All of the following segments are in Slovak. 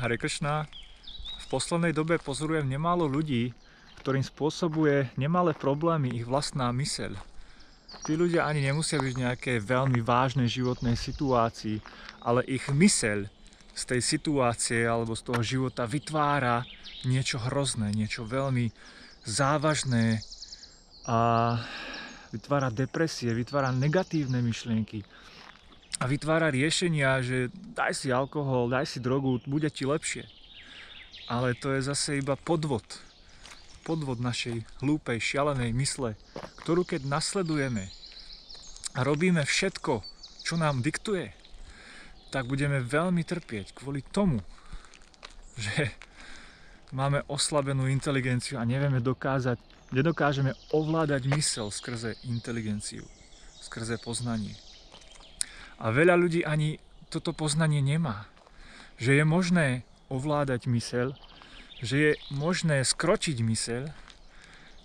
Hare Kršna. V poslednej dobe pozorujem nemálo ľudí, ktorým spôsobuje nemalé problémy ich vlastná myseľ. Tí ľudia ani nemusia byť v nejakej veľmi vážnej životnej situácii, ale ich myseľ z tej situácie alebo z toho života vytvára niečo hrozné, niečo veľmi závažné a vytvára depresie, vytvára negatívne myšlienky a vytvára riešenia, že daj si alkohol, daj si drogu, bude ti lepšie. Ale to je zase iba podvod našej hlúpej, šialenej mysle, ktorú keď nasledujeme a robíme všetko, čo nám diktuje, tak budeme veľmi trpieť kvôli tomu, že máme oslabenú inteligenciu a nedokážeme ovládať myseľ skrze inteligenciu, skrze poznanie. A veľa ľudí ani toto poznanie nemá, že je možné ovládať myseľ, že je možné skročiť myseľ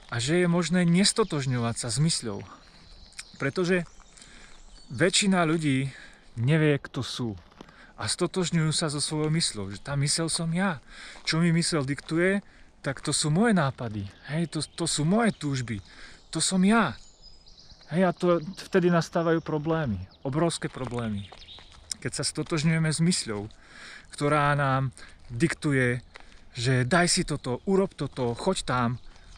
a že je možné nestotožňovať sa s mysľou. Pretože väčšina ľudí nevie, kto sú a stotožňujú sa so svojou mysľou, že tá myseľ som ja. Čo mi myseľ diktuje, tak to sú moje nápady, hej, to sú moje túžby, to som ja. Hej, a to vtedy nastávajú problémy, obrovské problémy. Keď sa stotožňujeme s mysľou, ktorá nám diktuje, že daj si toto, urob toto, choď tam,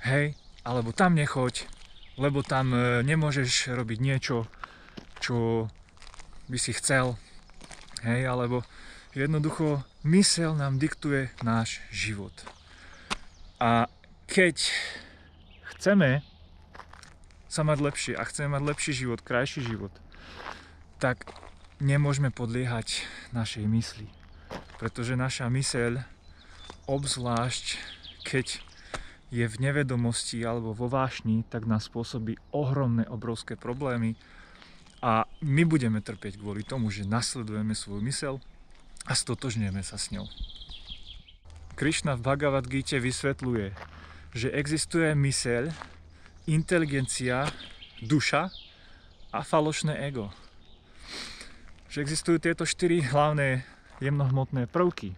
hej, alebo tam nechoď, lebo tam nemôžeš robiť niečo, čo by si chcel, hej, alebo jednoducho myseľ nám diktuje náš život. A keď chceme sa mať lepšie a chceme mať lepší život, krajší život, tak nemôžeme podliehať našej mysli. Pretože naša myseľ, obzvlášť keď je v nevedomosti alebo vo vášni, tak nás spôsobí ohromné, obrovské problémy a my budeme trpieť kvôli tomu, že nasledujeme svoju myseľ a stotožňujeme sa s ňou. Krišna v Bhagavad Gite vysvetľuje, že existuje myseľ, inteligencia, duša a falošné ego. Že existujú tieto 4 hlavné jemnohmotné prvky,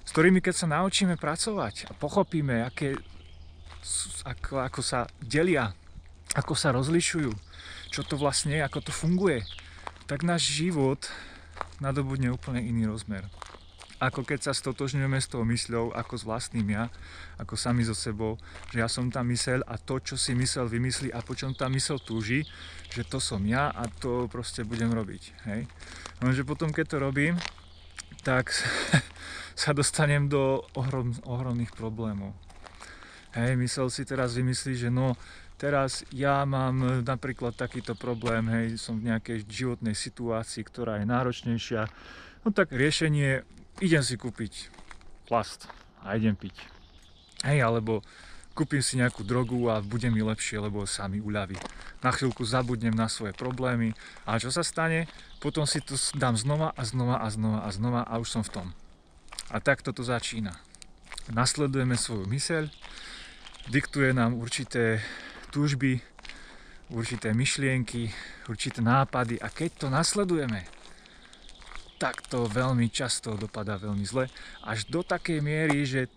s ktorými keď sa naučíme pracovať a pochopíme, ako sa delia, ako sa rozlišujú, čo to vlastne je, ako to funguje, tak náš život nadobudne úplne iný rozmer. Ako keď sa stotožňujeme s tou mysľou, ako s vlastným ja, ako sami so sebou, že ja som tá myseľ a to, čo si myseľ vymyslí a po čom tá myseľ túži, že to som ja a to proste budem robiť. Hej? Lenže potom, keď to robím, tak sa dostanem do ohromných problémov. Hej, myseľ si teraz vymyslí, že no, teraz ja mám napríklad takýto problém, hej, som v nejakej životnej situácii, ktorá je náročnejšia, no tak riešenie, idem si kúpiť plast a idem piť. Hej, alebo kúpim si nejakú drogu a bude mi lepšie, lebo sa mi uľaví. Na chvíľku zabudnem na svoje problémy a čo sa stane? Potom si to dám znova a už som v tom. A takto to začína. Nasledujeme svoju myseľ, diktuje nám určité túžby, určité myšlienky, určité nápady a keď to nasledujeme, tak to veľmi často dopadá veľmi zle, až do takej miery, že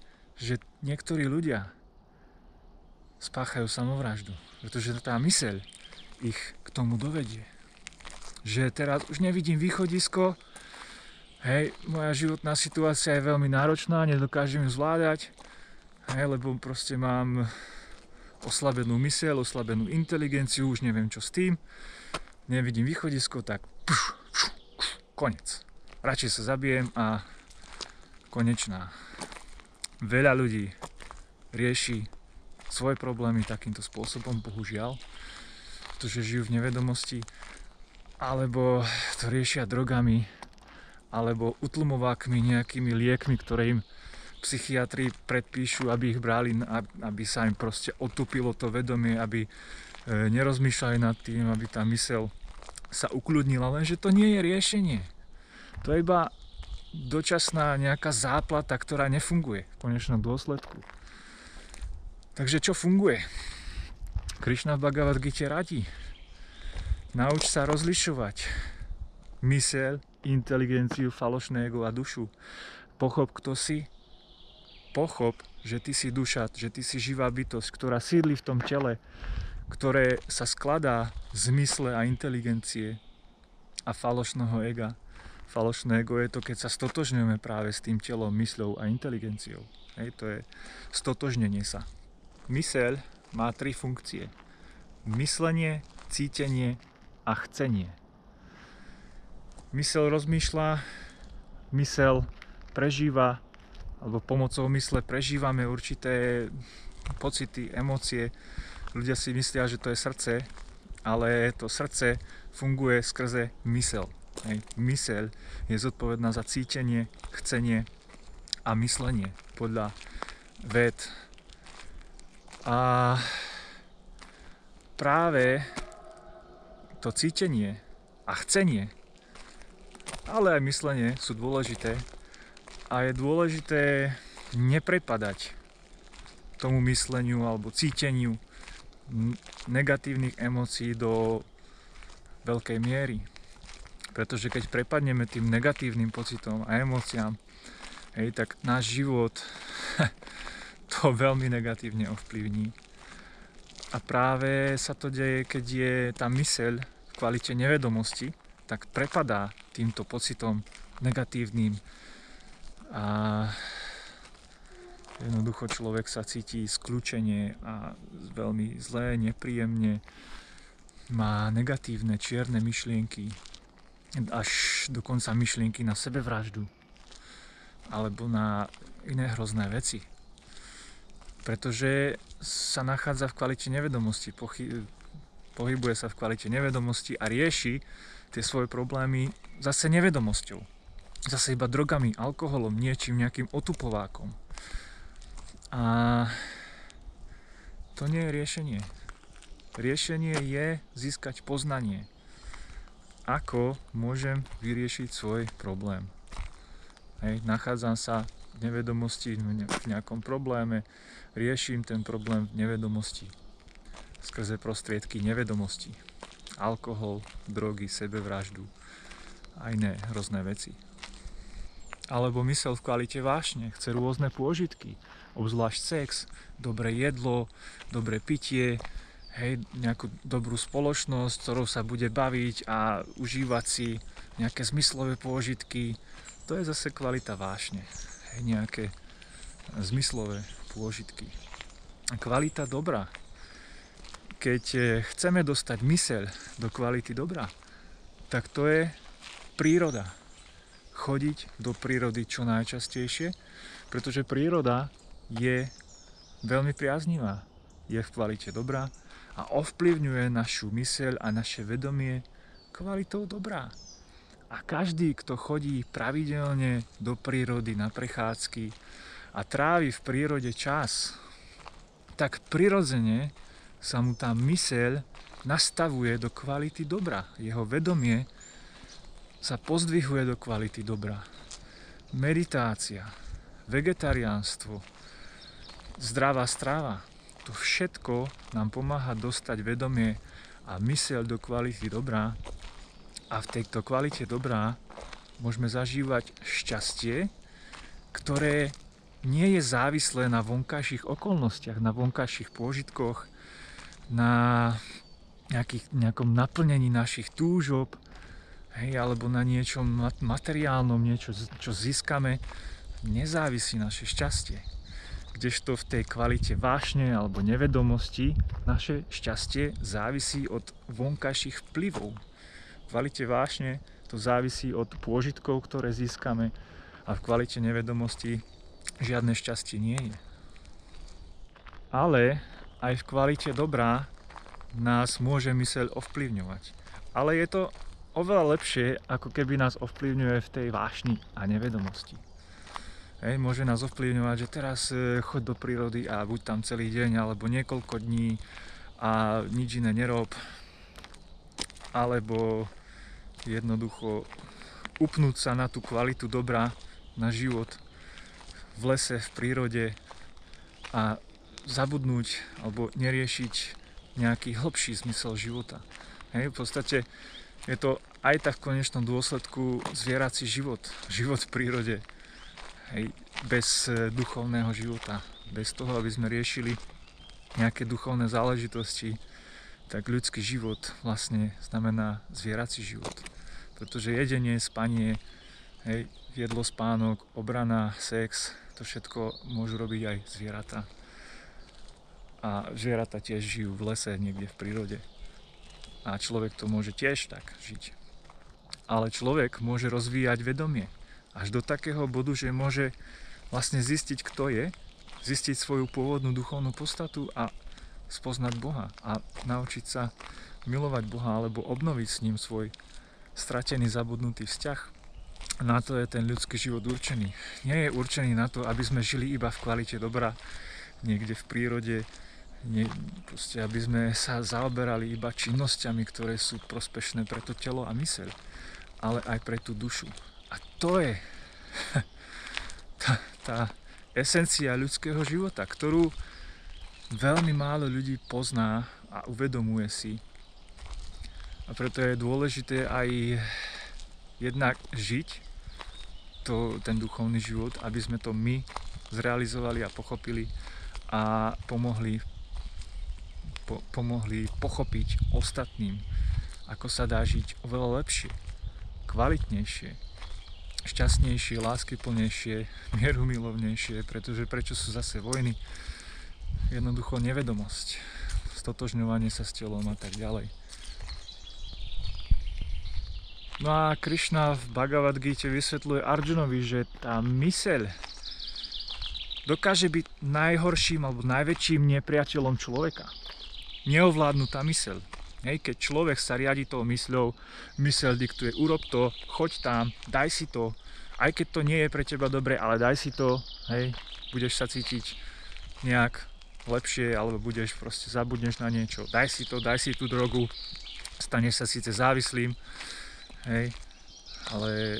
niektorí ľudia spáchajú samovraždu, pretože tá myseľ ich k tomu dovedie. Že teraz už nevidím východisko, hej, moja životná situácia je veľmi náročná, nedokážem ju zvládať, hej, lebo proste mám oslabenú myseľ, oslabenú inteligenciu, už neviem čo s tým, nevidím východisko, tak konec. Radšej sa zabijem a konečná. Veľa ľudí rieši svoje problémy takýmto spôsobom, bohužiaľ, pretože žijú v nevedomosti, alebo to riešia drogami, alebo utlmovákmi, nejakými liekmi, ktoré im psychiatri predpíšu, aby ich brali, aby sa im proste otupilo to vedomie, aby nerozmýšľali nad tým, aby tá myseľ sa ukľudnila, lenže to nie je riešenie. To je iba dočasná nejaká záplata, ktorá nefunguje v konečnom dôsledku. Takže čo funguje? Krišna v Bhagavad Gite radí. Nauč sa rozlišovať myseľ inteligenciu, falošné ego a dušu. Pochop, kto si. Pochop, že ty si duša, že ty si živá bytosť, ktorá sídli v tom tele, ktoré sa skladá z mysle a inteligencie a falošného ega. Falošné ego je to, keď sa stotožňujeme práve s tým telom, mysľou a inteligenciou. Hej, to je stotožnenie sa. Myseľ má 3 funkcie. Myslenie, cítenie a chcenie. Myseľ rozmýšľa, myseľ prežíva, alebo pomocou mysle prežívame určité pocity, emócie. Ľudia si myslia, že to je srdce, ale to srdce funguje skrze myseľ. Hej. Myseľ je zodpovedná za cítenie, chcenie a myslenie podľa véd. A práve to cítenie a chcenie, ale aj myslenie sú dôležité a je dôležité neprepadať tomu mysleniu alebo cíteniu negatívnych emócií do veľkej miery. Pretože keď prepadneme tým negatívnym pocitom a emóciám, hej, tak náš život to veľmi negatívne ovplyvní. A práve sa to deje, keď je tá myseľ v kvalite nevedomosti, tak prepadá týmto pocitom negatívnym a jednoducho človek sa cíti skľúčenie a veľmi zlé, nepríjemne, má negatívne, čierne myšlienky, až dokonca myšlienky na sebevraždu alebo na iné hrozné veci. Pretože sa nachádza v kvalite nevedomosti, pohybuje sa v kvalite nevedomosti a rieši tie svoje problémy zase nevedomosťou. Zase iba drogami, alkoholom, niečím, nejakým otupovákom. A to nie je riešenie. Riešenie je získať poznanie. Ako môžem vyriešiť svoj problém? Hej, nachádzam sa v nevedomosti, v nejakom probléme, riešim ten problém v nevedomosti. Skrze prostriedky nevedomosti. Alkohol, drogy, sebevraždu a iné hrozné veci. Alebo myseľ v kvalite vášne, chce rôzne pôžitky, obzvlášť sex, dobré jedlo, dobré pitie, hej, nejakú dobrú spoločnosť, ktorou sa bude baviť a užívať si nejaké zmyslové pôžitky. To je zase kvalita vášne, hej, nejaké zmyslové pôžitky. A kvalita dobra. Keď chceme dostať myseľ do kvality dobra, tak to je príroda. Chodiť do prírody čo najčastejšie, pretože príroda je veľmi priaznivá, je v kvalite dobra a ovplyvňuje našu myseľ a naše vedomie kvalitou dobra. A každý, kto chodí pravidelne do prírody na prechádzky a trávi v prírode čas, tak prirodzene sa mu tá myseľ nastavuje do kvality dobra. Jeho vedomie sa pozdvihuje do kvality dobra. Meditácia, vegetariánstvo, zdravá strava, to všetko nám pomáha dostať vedomie a myseľ do kvality dobra. A v tejto kvalite dobra môžeme zažívať šťastie, ktoré nie je závislé na vonkajších okolnostiach, na vonkajších pôžitkoch, na nejakom naplnení našich túžob, hej, alebo na niečom materiálnom, niečo, čo získame, nezávisí naše šťastie. Kdežto v tej kvalite vášne alebo nevedomosti naše šťastie závisí od vonkajších vplyvov. V kvalite vášne to závisí od pôžitkov, ktoré získame, a v kvalite nevedomosti žiadne šťastie nie je. Ale aj v kvalite dobra nás môže myseľ ovplyvňovať. Ale je to oveľa lepšie, ako keby nás ovplyvňuje v tej vášni a nevedomosti. Hej, môže nás ovplyvňovať, že teraz choď do prírody a buď tam celý deň alebo niekoľko dní a nič iné nerob. Alebo jednoducho upnúť sa na tú kvalitu dobra, na život v lese, v prírode a zabudnúť alebo neriešiť nejaký hlbší zmysel života. Hej, v podstate Je to aj tak v konečnom dôsledku zvierací život, život v prírode. Hej, bez duchovného života, bez toho, aby sme riešili nejaké duchovné záležitosti, tak ľudský život vlastne znamená zvierací život. Pretože jedenie, spanie, hej, jedlo, spánok, obrana, sex, to všetko môžu robiť aj zvieratá. A zvieratá tiež žijú v lese, niekde v prírode. A človek to môže tiež tak žiť. Ale človek môže rozvíjať vedomie až do takého bodu, že môže vlastne zistiť, kto je, zistiť svoju pôvodnú duchovnú podstatu a spoznať Boha a naučiť sa milovať Boha alebo obnoviť s ním svoj stratený, zabudnutý vzťah. Na to je ten ľudský život určený. Nie je určený na to, aby sme žili iba v kvalite dobra, niekde v prírode, proste aby sme sa zaoberali iba činnosťami, ktoré sú prospešné pre to telo a myseľ, ale aj pre tú dušu. A to je tá esencia ľudského života, ktorú veľmi málo ľudí pozná a uvedomuje si. A preto je dôležité aj jednak žiť ten duchovný život, aby sme to my zrealizovali a pochopili a pomohli pochopiť ostatným, ako sa dá žiť oveľa lepšie, kvalitnejšie, šťastnejšie, láskyplnejšie, mierumilovnejšie, pretože prečo sú zase vojny? Jednoducho nevedomosť, stotožňovanie sa s telom a tak ďalej. No a Krišna v Bhagavad Gite vysvetľuje Arjunovi, že tá myseľ dokáže byť najhorším alebo najväčším nepriateľom človeka. Neovládnutá myseľ. Hej, keď človek sa riadi tou mysľou, myseľ diktuje, urob to, choď tam, daj si to, aj keď to nie je pre teba dobre, ale daj si to, hej, budeš sa cítiť nejak lepšie, alebo zabudneš na niečo, daj si to, daj si tú drogu, staneš sa síce závislým, hej, ale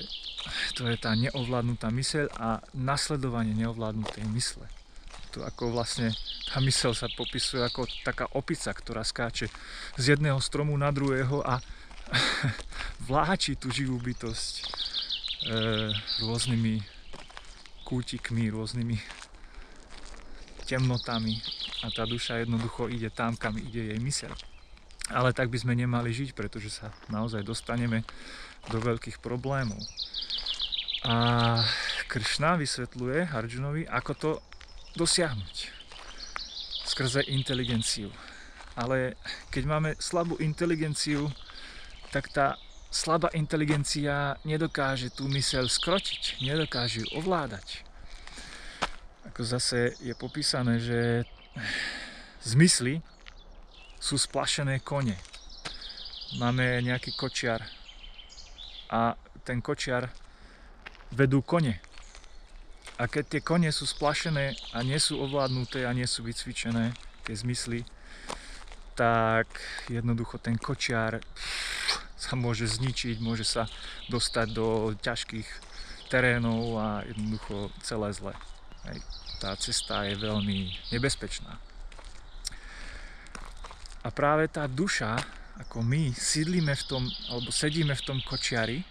to je tá neovládnutá myseľ a nasledovanie neovládnutej mysle. To ako vlastne tá myseľ sa popisuje ako taká opica, ktorá skáče z jedného stromu na druhého a vláči tú živú bytosť rôznymi kútikmi, rôznymi temnotami a tá duša jednoducho ide tam, kam ide jej myseľ. Ale tak by sme nemali žiť, pretože sa naozaj dostaneme do veľkých problémov. A Krišna vysvetľuje Arjunovi, ako to dosiahnuť skrze inteligenciu. Ale keď máme slabú inteligenciu, tak tá slabá inteligencia nedokáže tú myseľ skrotiť, nedokáže ju ovládať. Ako zase je popísané, že zmysly sú splašené kone. Máme nejaký kočiar a ten kočiar vedú kone. A keď tie kone sú splašené a nie sú ovládnuté a nie sú vycvičené, tie zmysly, tak jednoducho ten kočiar sa môže zničiť, môže sa dostať do ťažkých terénov a jednoducho celé zle. Tá cesta je veľmi nebezpečná. A práve tá duša, ako my sídlíme v tom, alebo sedíme v tom kočiari,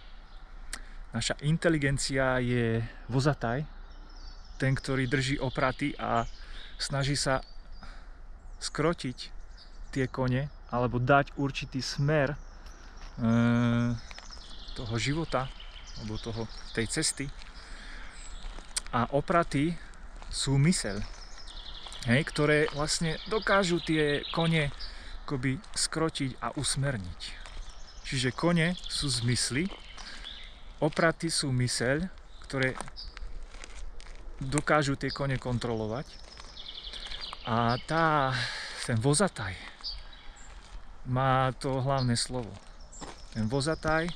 naša inteligencia je vozataj, ten, ktorý drží opraty a snaží sa skrotiť tie kone alebo dať určitý smer toho života alebo tej cesty. A opraty sú myseľ, ktoré vlastne dokážu tie kone akoby skrotiť a usmerniť. Čiže kone sú zmysly, opraty sú myseľ, ktoré dokážu tie kone kontrolovať. A ten vozataj má to hlavné slovo. Ten vozataj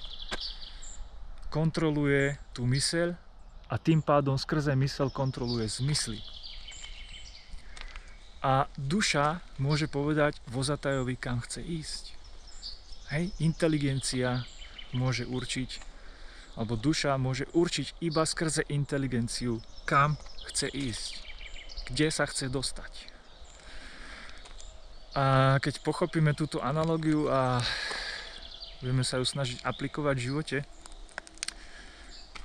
kontroluje tú myseľ a tým pádom skrze myseľ kontroluje zmysly. A duša môže povedať vozatajovi, kam chce ísť. Inteligencia môže určiť, alebo duša môže určiť iba skrze inteligenciu, kam chce ísť, kde sa chce dostať. A keď pochopíme túto analogiu a budeme sa ju snažiť aplikovať v živote,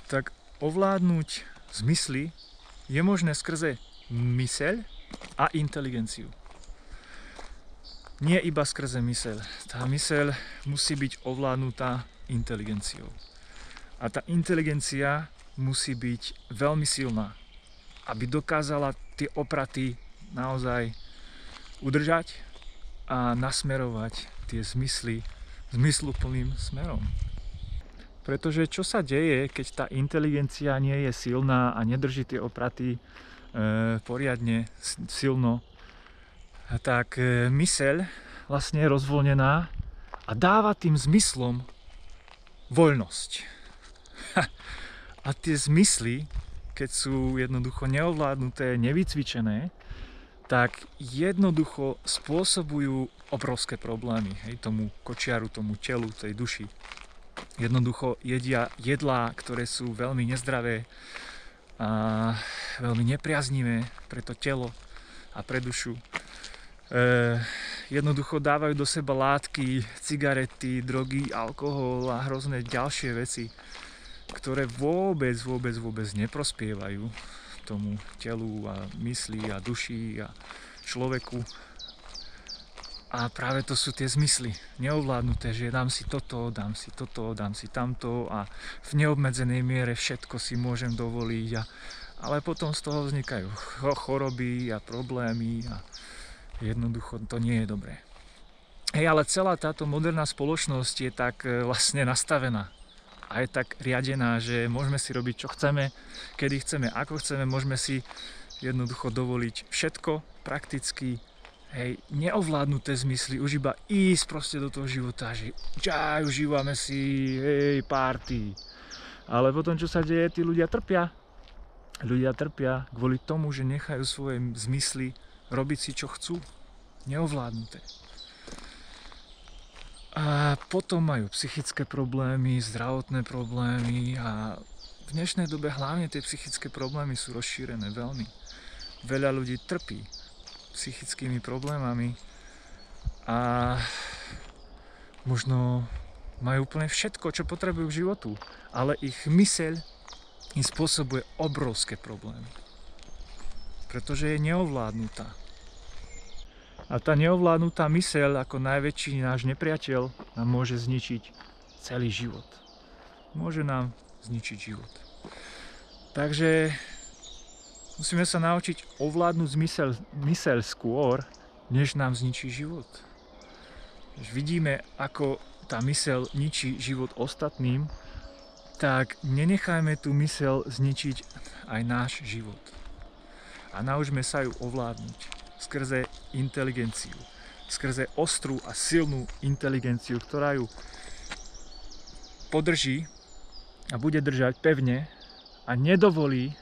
tak ovládnuť zmysly je možné skrze myseľ a inteligenciu. Nie iba skrze myseľ. Tá myseľ musí byť ovládnutá inteligenciou. A tá inteligencia musí byť veľmi silná, aby dokázala tie opraty naozaj udržať a nasmerovať tie zmysly zmysluplným smerom. Pretože čo sa deje, keď tá inteligencia nie je silná a nedrží tie opraty poriadne silno, tak myseľ vlastne je rozvoľnená a dáva tým zmyslom voľnosť. A tie zmysly, keď sú jednoducho neovládnuté, nevycvičené, tak jednoducho spôsobujú obrovské problémy, hej, tomu kočiaru, tomu telu, tej duši. Jednoducho jedia jedlá, ktoré sú veľmi nezdravé a veľmi nepriaznivé pre to telo a pre dušu. Jednoducho dávajú do seba látky, cigarety, drogy, alkohol a hrozné ďalšie veci, ktoré vôbec neprospievajú tomu telu a mysli a duši a človeku. A práve to sú tie zmysly neovládnuté, že dám si toto, dám si tamto a v neobmedzenej miere všetko si môžem dovoliť. Ale potom z toho vznikajú choroby a problémy a jednoducho to nie je dobré. Hej, ale celá táto moderná spoločnosť je tak vlastne nastavená a je tak riadená, že môžeme si robiť čo chceme, kedy chceme, ako chceme, môžeme si jednoducho dovoliť všetko prakticky. Hej, neovládnuté zmysly, už iba ísť proste do toho života, že užívame si, hej, party. Ale potom, čo sa deje, tí ľudia trpia. Ľudia trpia kvôli tomu, že nechajú svoje zmysly robiť si, čo chcú. Neovládnuté. A potom majú psychické problémy, zdravotné problémy a v dnešnej dobe hlavne tie psychické problémy sú rozšírené veľmi. Veľa ľudí trpí psychickými problémami a možno majú úplne všetko, čo potrebujú k životu, ale ich myseľ im spôsobuje obrovské problémy, pretože je neovládnutá. A tá neovládnutá myseľ ako najväčší náš nepriateľ nám môže zničiť celý život. Môže nám zničiť život. Takže musíme sa naučiť ovládnuť myseľ skôr, než nám zničí život. Vidíme, ako tá myseľ ničí život ostatným, tak nenechajme tú myseľ zničiť aj náš život. A naučme sa ju ovládnuť skrze inteligenciu. Skrze ostrú a silnú inteligenciu, ktorá ju podrží a bude držať pevne a nedovolí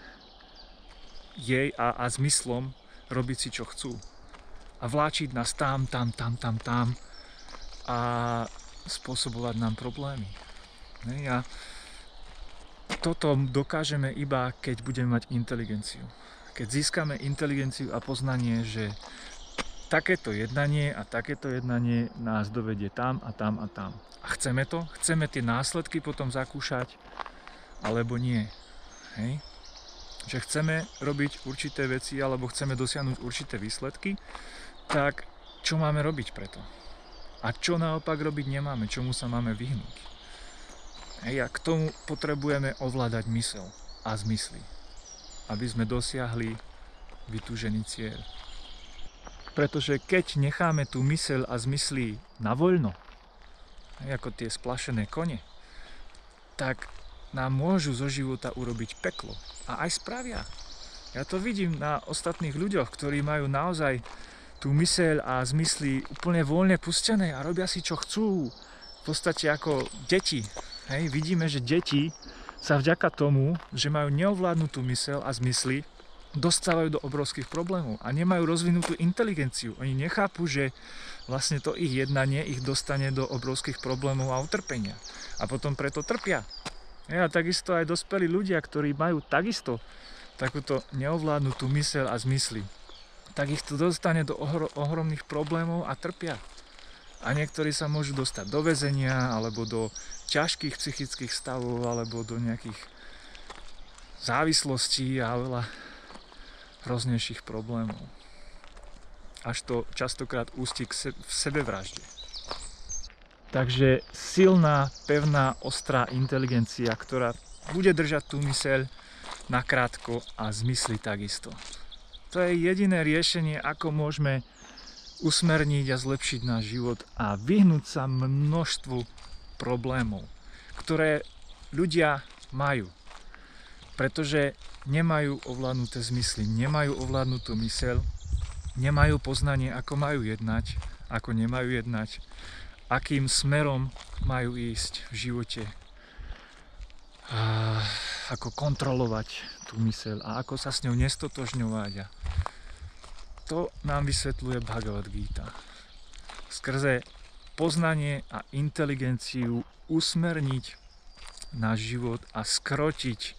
jej a zmyslom robiť si, čo chcú. A vláčiť nás tam a spôsobovať nám problémy. A toto dokážeme iba, keď budeme mať inteligenciu. Keď získame inteligenciu a poznanie, že takéto jednanie nás dovedie tam a tam a tam. A chceme to? Chceme tie následky potom zakúšať? Alebo nie? Hej? Že chceme robiť určité veci alebo chceme dosiahnuť určité výsledky, tak čo máme robiť preto? A čo naopak robiť nemáme? Čomu sa máme vyhnúť? A k tomu potrebujeme ovládať myseľ a zmysly, aby sme dosiahli vytúžený cieľ. Pretože keď necháme tú myseľ a zmysly na voľno, ako tie splašené kone, tak nám môžu zo života urobiť peklo. A aj spravia. Ja to vidím na ostatných ľuďoch, ktorí majú naozaj tú myseľ a zmysly úplne voľne pustené a robia si, čo chcú. V podstate ako deti. Hej, vidíme, že deti sa vďaka tomu, že majú neovládnutú myseľ a zmysly, dostávajú do obrovských problémov a nemajú rozvinutú inteligenciu. Oni nechápu, že vlastne to ich jednanie ich dostane do obrovských problémov a utrpenia. A potom preto trpia. A takisto aj dospelí ľudia, ktorí majú takisto takúto neovládnutú myseľ a zmysly, tak ich to dostane do ohromných problémov a trpia. A niektorí sa môžu dostať do väzenia, alebo do ťažkých psychických stavov, alebo do nejakých závislostí a veľa hroznejších problémov. Až to častokrát ústí v sebevražde. Takže silná, pevná, ostrá inteligencia, ktorá bude držať tú myseľ nakrátko a zmysly takisto. To je jediné riešenie, ako môžeme usmerniť a zlepšiť náš život a vyhnúť sa množstvu problémov, ktoré ľudia majú. Pretože nemajú ovládnuté zmysly, nemajú ovládnutú myseľ, nemajú poznanie, ako majú jednať, ako nemajú jednať, akým smerom majú ísť v živote, a ako kontrolovať tú myseľ a ako sa s ňou nestotožňovať. A to nám vysvetľuje Bhagavad Gita. Skrze poznanie a inteligenciu usmerniť náš život a skrotiť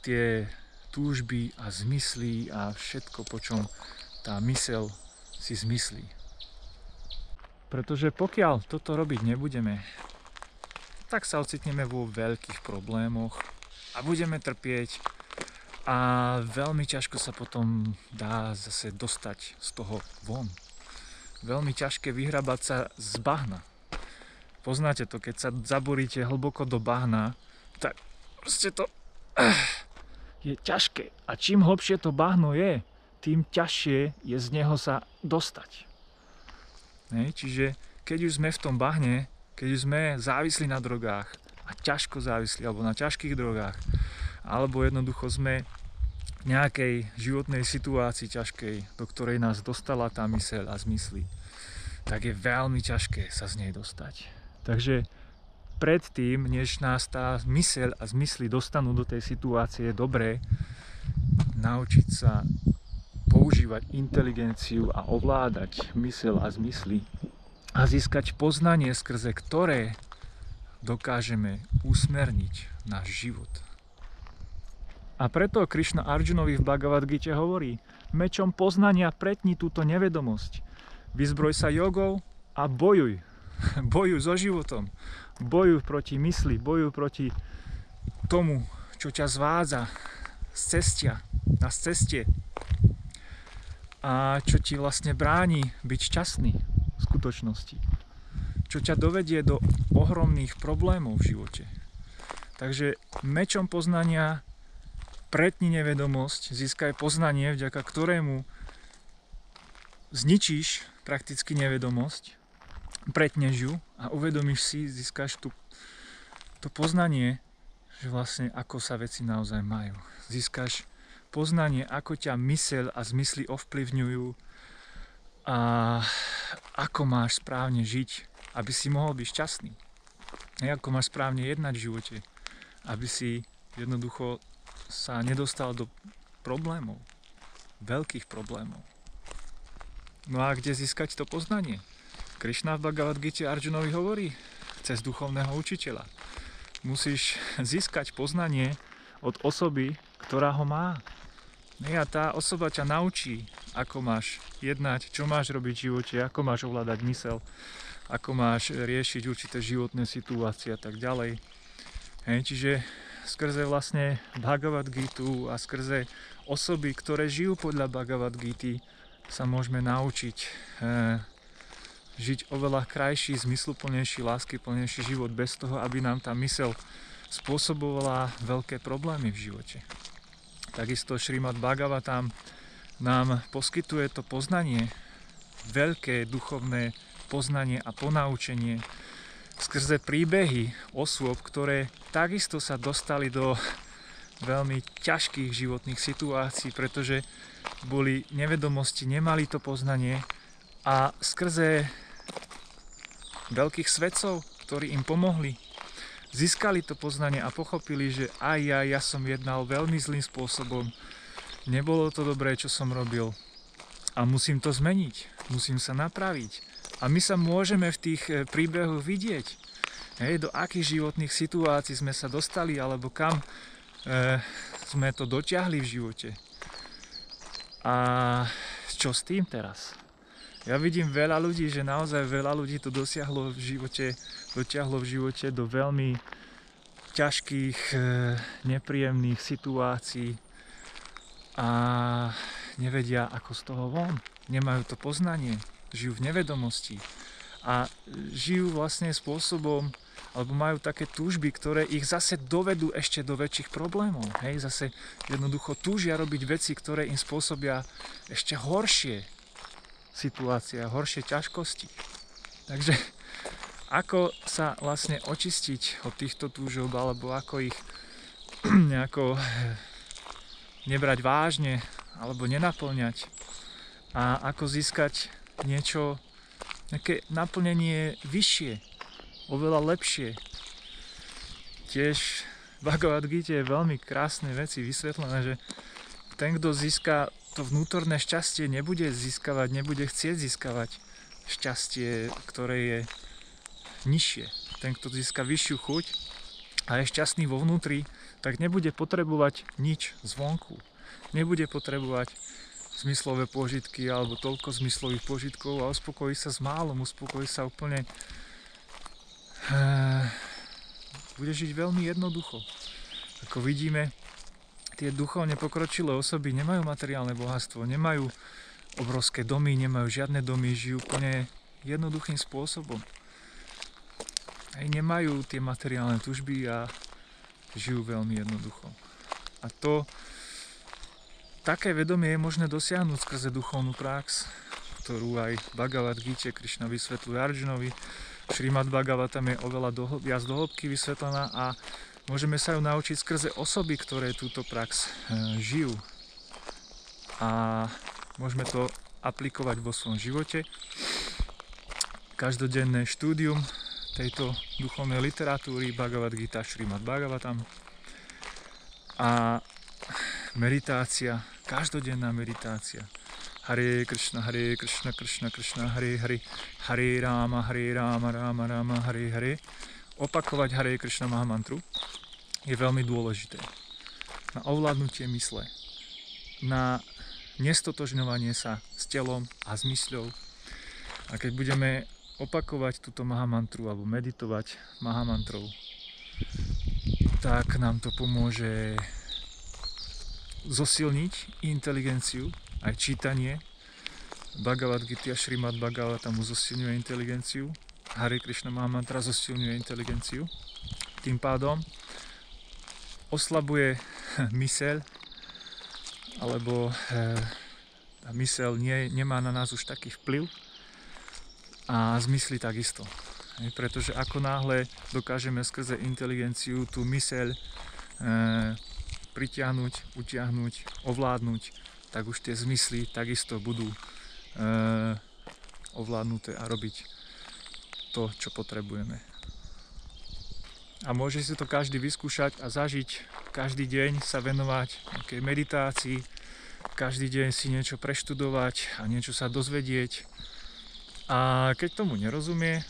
tie túžby a zmysly a všetko, po čom tá myseľ si zmyslí. Pretože pokiaľ toto robiť nebudeme, tak sa ocitneme vo veľkých problémoch a budeme trpieť a veľmi ťažko sa potom dá zase dostať z toho von. Veľmi ťažké vyhrabať sa z bahna. Poznáte to, keď sa zaboríte hlboko do bahna, tak proste to je ťažké. A čím hlbšie to bahno je, tým ťažšie je z neho sa dostať. Čiže keď už sme v tom bahne, keď už sme závislí na drogách a ťažko závislí, alebo na ťažkých drogách, alebo jednoducho sme v nejakej životnej situácii ťažkej, do ktorej nás dostala tá myseľ a zmysly, tak je veľmi ťažké sa z nej dostať. Takže predtým, než nás tá myseľ a zmysly dostanú do tej situácie, je dobré naučiť sa používať inteligenciu a ovládať myseľ a zmysly a získať poznanie, skrze ktoré dokážeme usmerniť náš život. A preto Krišna Arjunovi v Bhagavad Gite hovorí: mečom poznania pretni túto nevedomosť. Vyzbroj sa jogou a bojuj. Bojuj so životom. Bojuj proti mysli, bojuj proti tomu, čo ťa zvádza na ceste a čo ti vlastne bráni byť šťastný v skutočnosti. Čo ťa dovedie do ohromných problémov v živote. Takže mečom poznania pretni nevedomosť, získaj poznanie, vďaka ktorému zničíš prakticky nevedomosť, pretneš ju a uvedomíš si, získaš to poznanie, že vlastne ako sa veci naozaj majú. Získaš poznanie, ako ťa myseľ a zmysly ovplyvňujú a ako máš správne žiť, aby si mohol byť šťastný. A ako máš správne jednať v živote, aby si jednoducho sa nedostal do problémov, veľkých problémov. No a kde získať to poznanie? Krišna v Bhagavad Gite Arjunovi hovorí: cez duchovného učiteľa. Musíš získať poznanie od osoby, ktorá ho má. A tá osoba ťa naučí, ako máš jednať, čo máš robiť v živote, ako máš ovládať myseľ, ako máš riešiť určité životné situácie a tak ďalej. Čiže skrze vlastne Bhagavad Gitu a skrze osoby, ktoré žijú podľa Bhagavad Gity, sa môžeme naučiť žiť oveľa krajší, zmysluplnejší, láskyplnejší život bez toho, aby nám tá myseľ spôsobovala veľké problémy v živote. Takisto Šrímad Bhagavatam nám poskytuje to poznanie, veľké duchovné poznanie a ponaučenie skrze príbehy osôb, ktoré takisto sa dostali do veľmi ťažkých životných situácií, pretože boli nevedomosti, nemali to poznanie a skrze veľkých svetcov, ktorí im pomohli, získali to poznanie a pochopili, že aj ja som jednal veľmi zlým spôsobom, nebolo to dobré, čo som robil a musím to zmeniť, musím sa napraviť. A my sa môžeme v tých príbehoch vidieť, do akých životných situácií sme sa dostali alebo kam sme to dotiahli v živote. A čo s tým teraz? Ja vidím veľa ľudí, že naozaj veľa ľudí to dotiahlo v živote do veľmi ťažkých, nepríjemných situácií a nevedia ako z toho von. Nemajú to poznanie, žijú v nevedomosti a žijú vlastne spôsobom, alebo majú také túžby, ktoré ich zase dovedú ešte do väčších problémov. Hej, zase jednoducho túžia robiť veci, ktoré im spôsobia ešte horšie situácie, horšie ťažkosti. Takže ako sa vlastne očistiť od týchto túžob, alebo ako ich nejako nebrať vážne, alebo nenaplňať a ako získať niečo, nejaké naplnenie vyššie, oveľa lepšie. Tiež v Bhagavad Gite je veľmi krásne veci vysvetlené, že ten, kto získa to vnútorné šťastie, nebude chcieť získavať šťastie, ktoré je nižšie. Ten, kto získa vyššiu chuť a je šťastný vo vnútri, tak nebude potrebovať nič zvonku. Nebude potrebovať zmyslové pôžitky alebo toľko zmyslových pôžitkov a uspokojí sa s málom, uspokojí sa úplne. Bude žiť veľmi jednoducho. Ako vidíme, tie duchovne pokročilé osoby nemajú materiálne bohatstvo, nemajú obrovské domy, nemajú žiadne domy, žijú úplne jednoduchým spôsobom. Nemajú tie materiálne tužby a žijú veľmi jednoducho. A také vedomie je možné dosiahnuť skrze duchovnú prax, ktorú aj v Bhagavad Gite Krišna vysvetľuje Arjunovi. Šrimad Bhagavatam je oveľa viac do hĺbky vysvetlená a môžeme sa ju naučiť skrze osoby, ktoré túto prax žijú. A môžeme to aplikovať vo svojom živote. Každodenné štúdium tejto duchovnej literatúry Bhagavad Gita, Šrimad Bhagavatam a meditácia, každodenná meditácia. Hare Krishna, Krishna Krishna, Hare Hare, Hare Rama, Rama Rama, Hare Hare. Opakovať Hare Krishna Mahamantru je veľmi dôležité. Na ovládnutie mysle, na nestotožňovanie sa s telom a s mysľou. A keď budeme opakovať túto Mahamantru alebo meditovať Mahamantrou, tak nám to pomôže zosilniť inteligenciu, aj čítanie Bhagavad Gita, Šrimad Bhagavatam zosilňuje inteligenciu, Hare Krishna Mahamantra zosilňuje inteligenciu. Tým pádom oslabuje myseľ, alebo tá myseľ nemá na nás už taký vplyv a zmysly takisto. Pretože ako náhle dokážeme skrze inteligenciu tú myseľ pritiahnuť, utiahnuť, ovládnuť, tak už tie zmysly takisto budú ovládnuté a robiť to, čo potrebujeme. A môže si to každý vyskúšať a zažiť, každý deň sa venovať nejakej meditácii, každý deň si niečo preštudovať a niečo sa dozvedieť. A keď tomu nerozumie,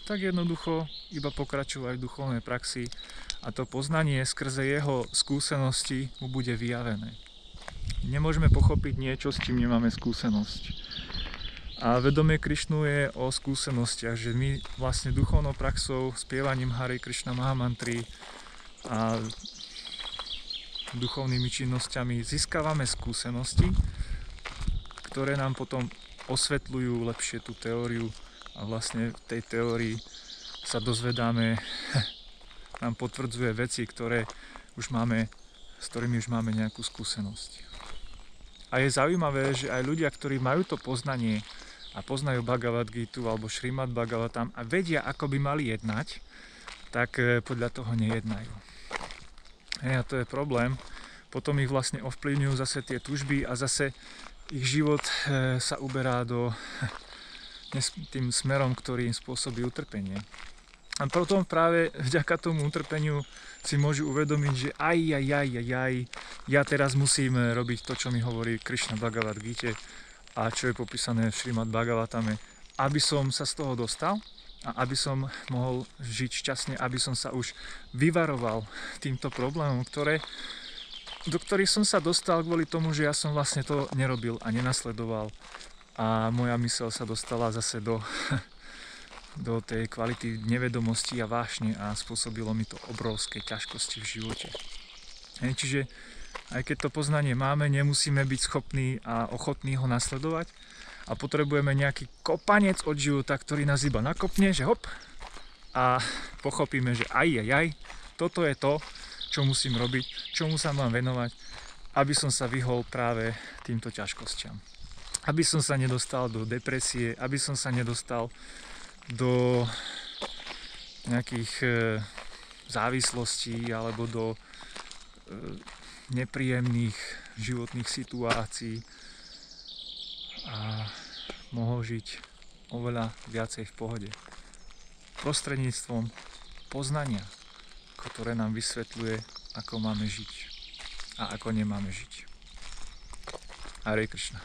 tak jednoducho iba pokračovať v duchovnej praxi a to poznanie skrze jeho skúsenosti mu bude vyjavené. Nemôžeme pochopiť niečo, s čím nemáme skúsenosť. A vedomie Krišnu je o skúsenostiach, že my vlastne duchovnou praxou, spievaním Hare Krishna Mahamantry a duchovnými činnosťami získavame skúsenosti, ktoré nám potom osvetľujú lepšie tú teóriu a vlastne v tej teórii sa dozvedáme, nám potvrdzuje veci, s ktorými už máme nejakú skúsenosť. A je zaujímavé, že aj ľudia, ktorí majú to poznanie a poznajú Bhagavad Gitu alebo Šrimad Bhagavatam a vedia, ako by mali jednať, tak podľa toho nejednajú. A to je problém. Potom ich vlastne ovplyvňujú zase tie tužby a zase ich život sa uberá tým smerom, ktorý im spôsobí utrpenie. A potom práve vďaka tomu utrpeniu si môžu uvedomiť, že ja teraz musím robiť to, čo mi hovorí Krišna Bhagavad Gite a čo je popísané v Šrimad Bhagavatame, aby som sa z toho dostal a aby som mohol žiť šťastne, aby som sa už vyvaroval týmto problémom, do ktorých som sa dostal kvôli tomu, že ja som vlastne to nerobil a nenasledoval a moja myseľ sa dostala zase do tej kvality nevedomosti a vášne a spôsobilo mi to obrovské ťažkosti v živote. Čiže aj keď to poznanie máme, nemusíme byť schopní a ochotní ho nasledovať a potrebujeme nejaký kopanec od života, ktorý nás iba nakopne, že hop, a pochopíme, že aj, toto je to, čo musím robiť, čomu sa mám venovať, aby som sa vyhol práve týmto ťažkosťam. Aby som sa nedostal do depresie, aby som sa nedostal do nejakých závislostí alebo do nepríjemných životných situácií a mohol žiť oveľa viacej v pohode. Prostredníctvom poznania, ktoré nám vysvetľuje, ako máme žiť a ako nemáme žiť. Hare Krishna.